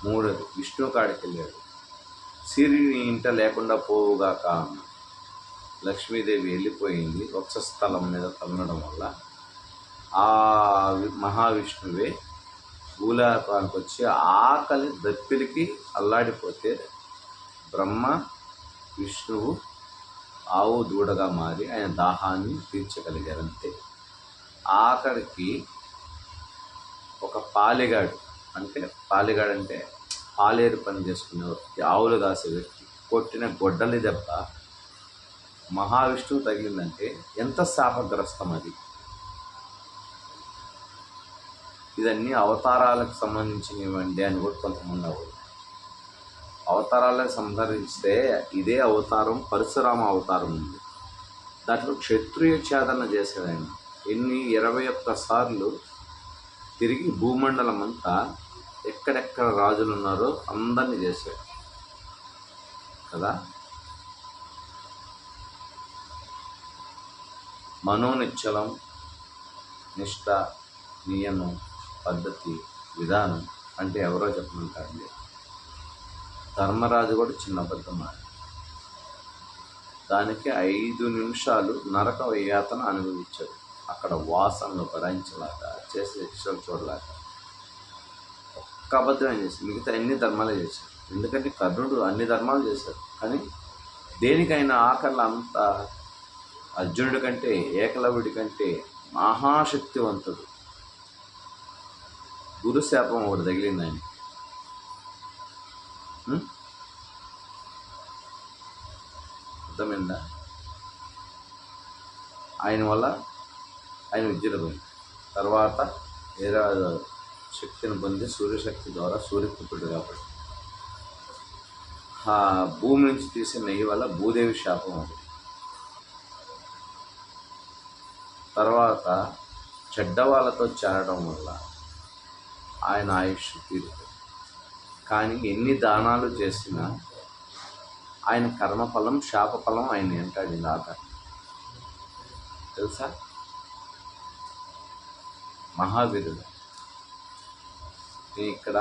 మూడోది విష్ణు కాడికి వెళ్ళాడు. సిరి నీ ఇంట లేకుండా పోవుగాక అన్న. లక్ష్మీదేవి వెళ్ళిపోయింది వక్షస్థలం మీద తన్నడం వల్ల. ఆ మహావిష్ణువే భూలోకానికి వచ్చి ఆకలి దప్పిలికి అల్లాడిపోతే బ్రహ్మ విష్ణువు ఆవు దూడగా మారి ఆయన దాహాన్ని తీర్చగలిగారంతే. ఆఖరికి ఒక పాలిగాడు అంటే పాలేరు పని చేసుకునే వ్యక్తి, ఆవులు కాసే వ్యక్తి కొట్టిన గొడ్డలి దెబ్బ మహావిష్ణువు తగిలిందంటే ఎంత శాపగ్రస్తం అది. ఇదన్నీ అవతారాలకు సంబంధించినవండి అని కూడా కొంతమంది అవ్వదు. అవతారాలకు సంబంధిస్తే ఇదే అవతారం పరశురామ అవతారం ఉంది. దాంట్లో క్షత్రియ ఛేదన చేశాడు ఆయన. 21 సార్లు తిరిగి భూమండలం అంతా ఎక్కడెక్కడ రాజులు ఉన్నారో అందరినీ చేశాడు కదా. మనోనిశ్చలం, నిష్ఠ, నియమం, పద్ధతి, విధానం అంటే ఎవరో చెప్పమంటారండి. ధర్మరాజు కూడా చిన్న అబద్ధం ఆడాడు. దానికి 5 నిమిషాలు నరక యాతన అనుభవించాడు. అక్కడ వాసనలు భరించలేక, చేసే శిక్షలు చూడలేక ఒక్క అబద్ధం చేశాడు. మిగతా అన్ని ధర్మాలే చేశాడు. ఎందుకంటే కర్ణుడు అన్ని ధర్మాలు చేశాడు. కానీ దేనికైనా ఆకలి అంత అర్జునుడి కంటే, ఏకలవ్యుడి కంటే మహాశక్తివంతుడు. గురుశాపం ఒకటి తగిలింది ఆయన. అర్థమైందా? ఆయన వల్ల ఆయన విద్యలు పోయింది. తర్వాత వేరే శక్తిని పొంది సూర్యశక్తి ద్వారా సూర్యపుత్రుడు కాబట్టి ఆ భూమి నుంచి తీసే నెయ్యి వల్ల భూదేవి శాపం ఒకటి. తర్వాత చెడ్డవాళ్ళతో చేరడం వల్ల ఆయన ఆయుష్ తీరుతుంది. కానీ ఎన్ని దానాలు చేసినా ఆయన కర్మఫలం శాపఫలం ఆయన వెంటాడింది ఆఖరి. తెలుసా? మహావీరుడు. నేను ఇక్కడ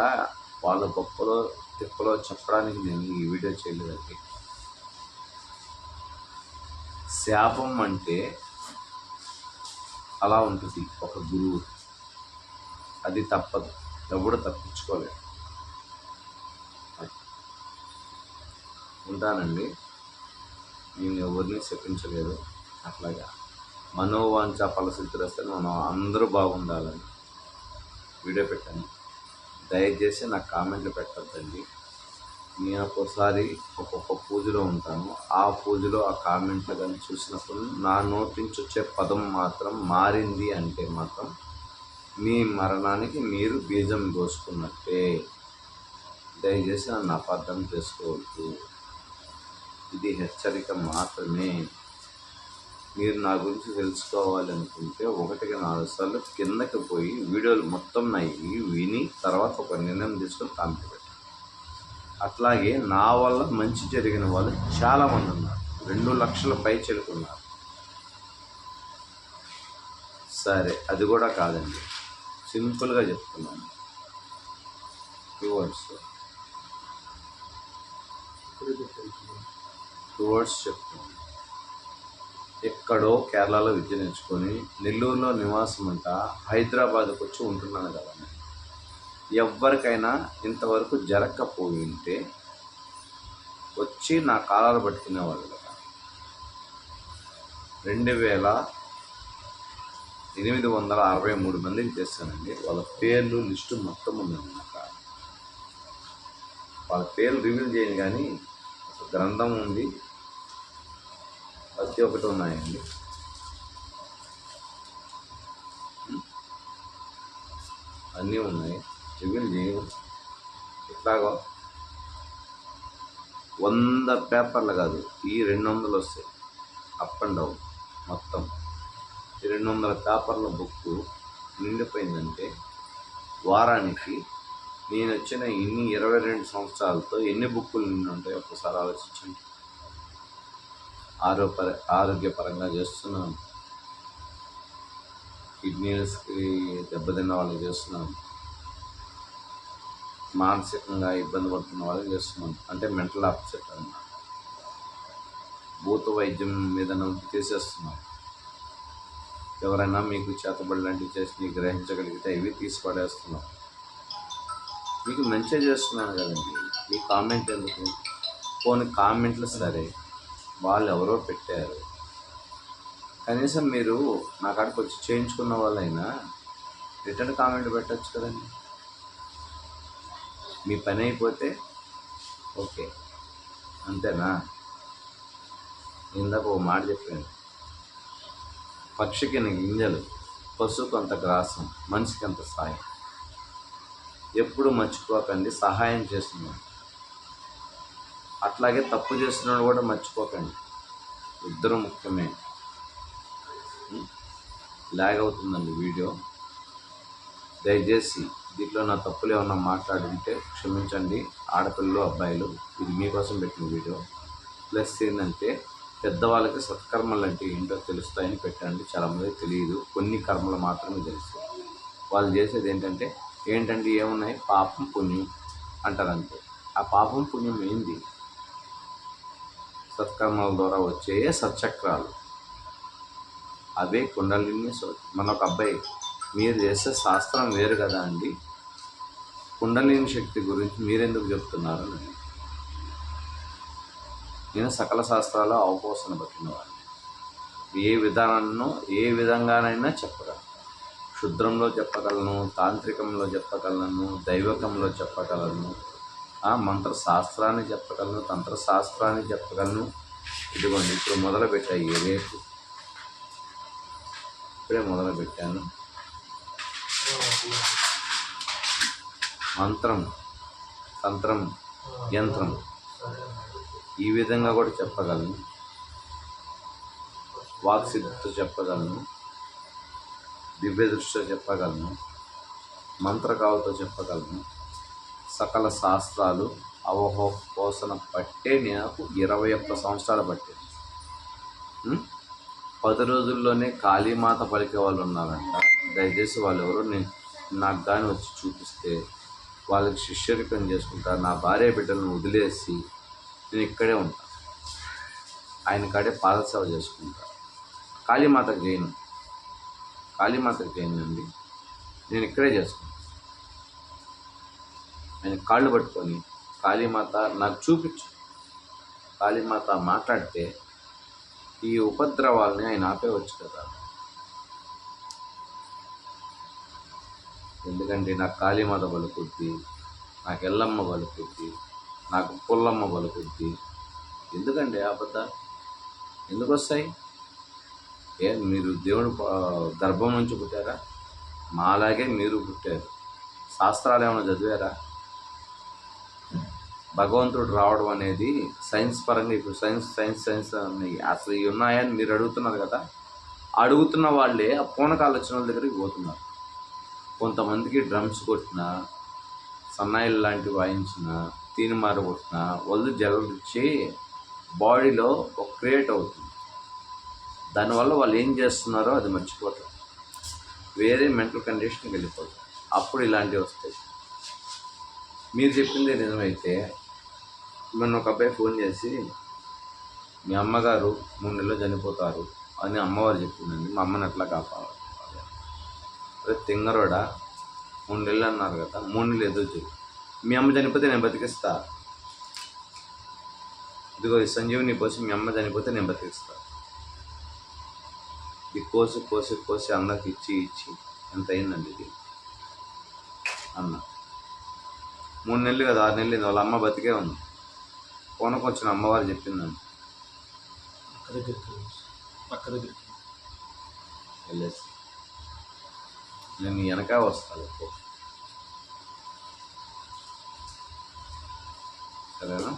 వాళ్ళ గొప్పలో తిప్పలో చెప్పడానికి నేను ఈ వీడియో చేయలేదండి. శాపం అంటే అలా ఉంటుంది ఒక గురువు. అది తప్పదు, ఎవడు తప్పించుకోలేదు. ఉంటానండి. నేను ఎవరిని శపించలేదు. అట్లాగా మనోవాంఛ ఫలసిద్ధిరస్తే మనం అందరూ బాగుండాలని వీడియో పెట్టాను. దయచేసి నాకు కామెంట్లు పెట్టద్దండి. నేను ఒక్కోసారి ఒక్కొక్క పూజలో ఉంటాను. ఆ పూజలో ఆ కామెంట్లు కానీ చూసినప్పుడు నా నోటి నుంచి వచ్చే పదం మాత్రం మారింది అంటే మాత్రం మీ మరణానికి మీరు బీజం దోసుకున్నట్టే. దయచేసి నన్ను అపార్థం చేసుకోవద్దు. ఇది హెచ్చరిక మాత్రమే. మీరు నా గురించి తెలుసుకోవాలనుకుంటే 1-4 సార్లు కిందకి పోయి వీడియోలు మొత్తం నయ్యి విని తర్వాత ఒక నిర్ణయం తీసుకొని కామెంట్ పెట్టండి. అట్లాగే నా వల్ల మంచి జరిగిన వాళ్ళు చాలామంది ఉన్నారు. 2 లక్షల పై చెలుకున్నారు. సరే, అది కూడా కాదండి, సింపుల్గా చెప్తున్నాను. 2 వర్డ్స్ చెప్తున్నాను. ఎక్కడో కేరళలో విద్య నేర్చుకొని నెల్లూరులో నివాసం అంటా హైదరాబాద్కు వచ్చి ఉంటున్నాను కదా. ఎవరికైనా ఇంతవరకు జరగకపోయి ఉంటే వచ్చి నా కాలాలు పట్టుకునేవాళ్ళు కదా. 2863 మందికి చేస్తానండి. వాళ్ళ పేర్లు లిస్టు మొత్తం ఉందన్నమాట. వాళ్ళ పేర్లు రివీల్ చేయను కానీ ఒక గ్రంథం ఉంది, ప్రతి ఒక్కటి ఉన్నాయండి. అన్నీ ఉన్నాయి, రివీల్ చేయవు. ఇట్లాగో 100 పేపర్లు కాదు, ఈ 200 వస్తాయి అప్ అండ్ డౌన్ మొత్తం. ఈ 200 పేపర్ల బుక్ నిండిపోయిందంటే వారానికి నేను వచ్చిన ఇన్ని 22 సంవత్సరాలతో ఎన్ని బుక్కులు నిండి ఉంటాయి ఒక్కసారి ఆలోచించండి. ఆరోగ్యపరంగా చేస్తున్నాను, కిడ్నీస్కి దెబ్బతిన్న వాళ్ళకి చేస్తున్నాను, మానసికంగా ఇబ్బంది పడుతున్న వాళ్ళకి చేస్తున్నాను, అంటే మెంటల్ అప్సెట్ అన్నమాట. భూత వైద్యం మీద నొప్పి తీసేస్తున్నాను. ఎవరైనా మీకు చేతబడి లాంటివి చేసి మీకు గ్రహించగలిగితే ఇవి తీసి పడేస్తున్నాం. మీకు మంచిగా చేస్తున్నాను కదండి, మీ కామెంట్ ఎందుకు? పోనీ కామెంట్లు సరే, వాళ్ళు ఎవరో పెట్టారు, కనీసం మీరు నా కాడికి వచ్చి చేయించుకున్న వాళ్ళైనా రిటర్న్ కామెంట్ పెట్టచ్చు కదండి. మీ పని అయిపోతే ఓకే, అంతేనా? ఇందాక ఒక మాట చెప్పాను, పక్షికి గింజలు, పశువుకు అంత గ్రాసం, మనిషికి అంత సాయం. ఎప్పుడు మర్చిపోకండి సహాయం చేస్తున్నాడు. అట్లాగే తప్పు చేస్తున్నాడు కూడా మర్చిపోకండి, ఇద్దరు ముఖ్యమే. లాగ్ అవుతుందండి వీడియో, దయచేసి దీంట్లో నా తప్పులు ఏమన్నా మాట్లాడుంటే క్షమించండి. ఆడపిల్లలు అబ్బాయిలు, ఇది మీకోసం పెట్టిన వీడియో. ప్లస్ ఏంటంటే పెద్దవాళ్ళకి సత్కర్మలు అంటే ఏంటో తెలుస్తాయని పెట్టండి. చాలామంది తెలియదు, కొన్ని కర్మలు మాత్రమే తెలుసు. వాళ్ళు చేసేది ఏంటంటే ఏమున్నాయి, పాపం పుణ్యం అంటారంతే. ఆ పాపం పుణ్యం ఏంది? సత్కర్మల ద్వారా వచ్చే సచ్చక్రాలు, అవే కుండలిని. మన ఒక అబ్బాయి, మీరు చేసే శాస్త్రం వేరు కదా అండి, కుండలిని శక్తి గురించి మీరెందుకు చెప్తున్నారు? నేను సకల శాస్త్రాలు అవపోసన పట్టినవాడిని. ఏ విధంగానైనా చెప్పగలను. క్షుద్రంలో చెప్పగలను, తాంత్రికంలో చెప్పగలను, దైవకంలో చెప్పగలను, మంత్రశాస్త్రాన్ని చెప్పగలను, తంత్రశాస్త్రాన్ని చెప్పగలను. ఇదిగోండి ఇప్పుడు మొదలుపెట్టాయి, రేపు ఇప్పుడే మొదలుపెట్టాను. మంత్రం, తంత్రం, యంత్రం ఈ విధంగా కూడా చెప్పగలను. వాక్సిద్ధితో చెప్పగలను, దివ్య దృష్టితో చెప్పగలను, మంత్రకాలతో చెప్పగలను. సకల శాస్త్రాలు అవపోసన పట్టే నాకు 21 సంవత్సరాలు పట్టింది. 10 రోజుల్లోనే కాళీమాత పలికే వాళ్ళు ఉన్నారంట. దయచేసి వాళ్ళు ఎవరో నాకు కానీ వచ్చి చూపిస్తే వాళ్ళకి శిష్యరికం చేసుకుంటా. నా భార్య బిడ్డలను వదిలేసి నేను ఇక్కడే ఉంటాను, ఆయన కాడే పాదసేవ చేసుకుంటా. కాళీమాతకు చేయనండి, నేను ఇక్కడే చేసుకుంటాను. ఆయన కాళ్ళు పట్టుకొని కాళీమాత నాకు చూపించు, కాళీమాత మాట్లాడితే ఈ ఉపద్రవాల్ని ఆయన ఆపేవచ్చు కదా. ఎందుకంటే నాకు కాళీమాత పలుకుద్ది, నాకు ఎల్లమ్మ పలుకుద్ది, నాకు పుల్లమ్మ పలుకుద్ది. ఎందుకండి అబద్ధాలు ఎందుకు వస్తాయి? మీరు దేవుడు గర్భం నుంచి పుట్టారా? మాలాగే మీరు పుట్టారు. శాస్త్రాలు ఏమైనా చదివారా? భగవంతుడు రావడం అనేది సైన్స్ పరంగా, ఇప్పుడు సైన్స్ ఉన్నాయి, అసలు ఇవి ఉన్నాయని మీరు అడుగుతున్నారు కదా. అడుగుతున్న వాళ్ళే ఆ పూనకాలు వచ్చిన వాళ్ళ దగ్గరికి పోతున్నారు. కొంతమందికి డ్రమ్స్ కొట్టినా, సన్నాయిలు లాంటివి వాయించిన, తీనిమారు కొట్టిన వాళ్ళు జలరిచ్చి బాడీలో ఒక క్రియేట్ అవుతుంది. దానివల్ల వాళ్ళు ఏం చేస్తున్నారో అది మర్చిపోతారు, వేరే మెంటల్ కండిషన్కి వెళ్ళిపోతారు. అప్పుడు ఇలాంటివి వస్తాయి. మీరు చెప్పింది నిజమైతే, మొన్న ఒక అబ్బాయి ఫోన్ చేసి మీ అమ్మగారు 3 నెలలు చనిపోతారు అని అమ్మవారు చెప్పిందండి, మా అమ్మని ఎట్లా కాపాడాలి? అదే తింగరోడా, 3 నెలలు అన్నారు కదా, 3 నెలలు ఎదురు చెప్పి మీ అమ్మ చనిపోతే నేను బతికిస్తా, ఇదిగో ఈ సంజీవిని పోసి మీ అమ్మ చనిపోతే నేను బతికిస్తా. ఇది కోసి అందరికి ఇచ్చి ఎంత అయిందండి ఇది అన్న. 3 నెలలు కదా, 6 నెలలు వాళ్ళ అమ్మ బతికే ఉంది. కోనకు వచ్చిన అమ్మవారు చెప్పిందండి, వెళ్ళేసి నేను వెనక వస్తాను. సరేనా?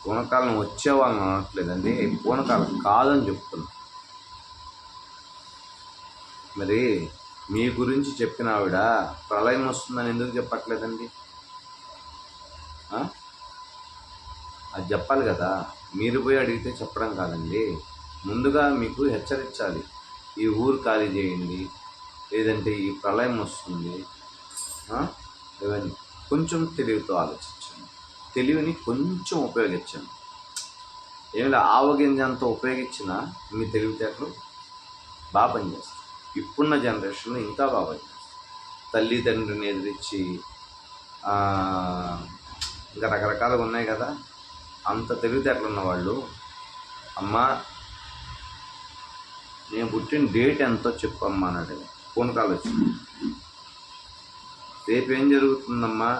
పూనకాలం వచ్చే వాళ్ళని అనట్లేదండి, పూనకాలం కాదని చెప్తున్నా. మరి మీ గురించి చెప్పిన ఆవిడ ప్రళయం వస్తుందని ఎందుకు చెప్పట్లేదండి? అది చెప్పాలి కదా. మీరు పోయి అడిగితే చెప్పడం కాదండి, ముందుగా మీకు హెచ్చరించాలి. ఈ ఊరు ఖాళీ చేయండి, లేదంటే ఈ ప్రళయం వస్తుంది, ఇవన్నీ కొంచెం తెలివితో ఆలోచించండి. తెలివిని కొంచెం ఉపయోగించండి. ఏమిలా ఆవగింజంత ఉపయోగించినా మీ తెలివితేటలు బాగా పనిచేస్తాయి. ఇప్పుడున్న జనరేషన్లో ఇంకా బాగా పనిచేస్తాయి. తల్లిదండ్రిని ఎదిరించి ఇంకా రకరకాలుగా ఉన్నాయి కదా. అంత తెలివితేటలు ఉన్నవాళ్ళు, అమ్మా నేను పుట్టిన డేట్ ఎంతో చెప్పమ్మా అన్నాడు. ఫోన్ కాల్ వచ్చింది, రేపు ఏం జరుగుతుందమ్మా,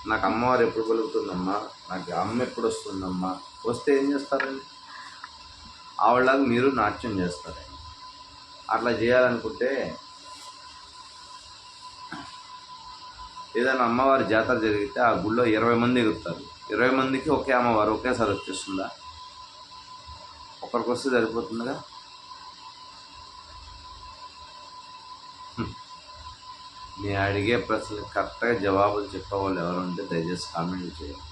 నాకు అమ్మవారు ఎప్పుడు కలుగుతుందమ్మా, నాకు అమ్మ ఎప్పుడు వస్తుందమ్మా. వస్తే ఏం చేస్తారండి? ఆవిడలాగా మీరు నాట్యం చేస్తారండి. అట్లా చేయాలనుకుంటే ఏదైనా అమ్మవారి జాతర జరిగితే ఆ గుళ్ళో 20 మంది ఎగురుతారు. 20 మందికి ఒకే అమ్మవారు ఒకేసారి వచ్చేస్తుందా? ఒకరికి వస్తే సరిపోతుందిగా. నేను అడిగే ప్రశ్నలు కరెక్ట్గా జవాబులు చెప్పేవాళ్ళు ఎవరు ఉంటే దయచేసి కామెంట్లు చేయండి.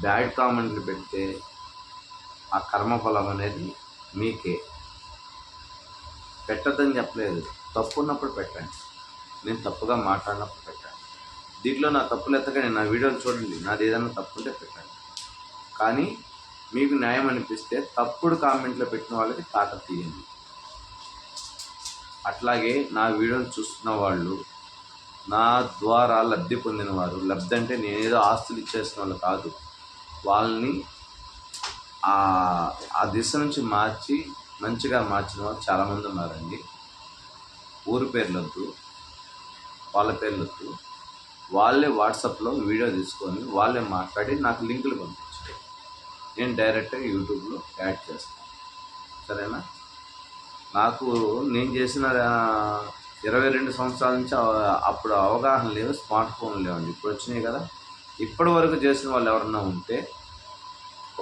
బ్యాడ్ కామెంట్లు పెడితే ఆ కర్మఫలం అనేది మీకే. పెట్టద్దని చెప్పలేదు, తప్పు ఉన్నప్పుడు పెట్టండి, నేను తప్పుగా మాట్లాడినప్పుడు పెట్టండి. దీంట్లో నా తప్పులు ఎత్తగానే నా వీడియోలు చూడండి, నాది ఏదైనా తప్పు ఉంటే పెట్టండి. కానీ మీకు న్యాయం అనిపిస్తే తప్పుడు కామెంట్లో పెట్టిన వాళ్ళకి తాట తీయండి. అట్లాగే నా వీడియోలు చూస్తున్న వాళ్ళు, నా ద్వారా లబ్ధి పొందిన వారు, లబ్ధి అంటే నేనేదో ఆస్తులు ఇచ్చేసిన వాళ్ళు కాదు, వాళ్ళని ఆ దిశ నుంచి మార్చి మంచిగా మార్చిన వాళ్ళు చాలామంది ఉన్నారండి. ఊరి పేర్లొద్దు, వాళ్ళ పేర్లొద్దు, వాళ్ళే వాట్సాప్లో వీడియో తీసుకొని వాళ్ళే మాట్లాడి నాకు లింకులు పంపించారు. నేను డైరెక్ట్గా యూట్యూబ్లో యాడ్ చేస్తాను. సరేనా? నాకు నేను చేసిన 22 సంవత్సరాల నుంచి అప్పుడు అవగాహన లేవు, స్మార్ట్ ఫోన్లు లేవండి, ఇప్పుడు వచ్చినాయి కదా. ఇప్పటి వరకు చేసిన వాళ్ళు ఎవరన్నా ఉంటే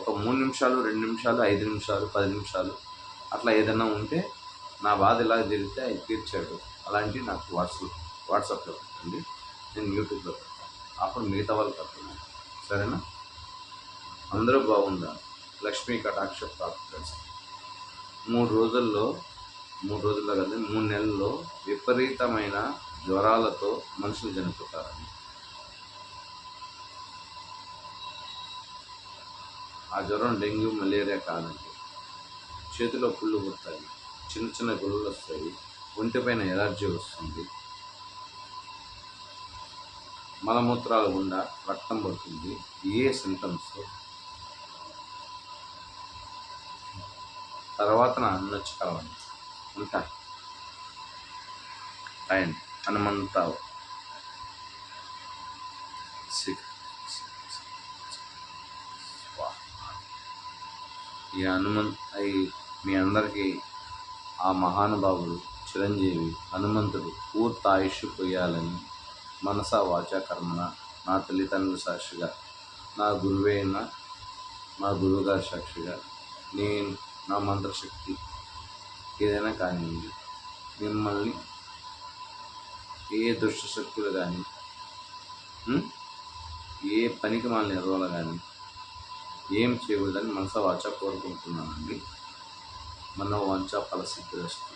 ఒక 3 నిమిషాలు, 2 నిమిషాలు, 5 నిమిషాలు, 10 నిమిషాలు అట్లా ఏదైనా ఉంటే నా బాధ ఇలా జరిగితే ఆయన తీర్చాడు అలాంటివి నాకు వాట్సాప్లో పెట్టండి, నేను యూట్యూబ్లో పెడతాను. అప్పుడు మిగతా వాళ్ళు పెడుతున్నాను. సరేనా? అందరూ బాగుండాలి. లక్ష్మీ కటాక్ష ప్రాప్తి. 3 రోజుల్లో కదా, 3 నెలల్లో విపరీతమైన జ్వరాలతో మనుషులు చనిపోతారండి. ఆ జ్వరం డెంగ్యూ, మలేరియా కాదండి. చేతిలో పుళ్ళు పుడతాయి, చిన్న చిన్న గుళ్ళు వస్తాయి, ఒంటిపైన ఎలర్జీ వస్తుంది, మలమూత్రాలు గుండా రక్తం పడుతుంది. ఏ సింటమ్స్ తర్వాత నా అన్నొచ్చి కలవండి. ఉంటా అండ్ హనుమంతావు ఈ మీ అందరికీ ఆ మహానుభావుడు చిరంజీవి హనుమంతుడు పూర్తి ఆయుష్ పోయాలని మనస వాచా కర్మన నా తల్లిదండ్రుల సాక్షిగా, నా గురువైన మా గురువుగారి సాక్షిగా, నేను నా మంత్రశక్తి ఏదైనా కానివ్వండి, మిమ్మల్ని ఏ దుష్ట శక్తులు కానీ, ఏ పనికి మాలిన ఎదవలు కానీ ఏం చేయకూడదని మనస వాచ కోరుకుంటున్నానండి. మనో వాంఛ ఫలసిద్ధిరస్తు.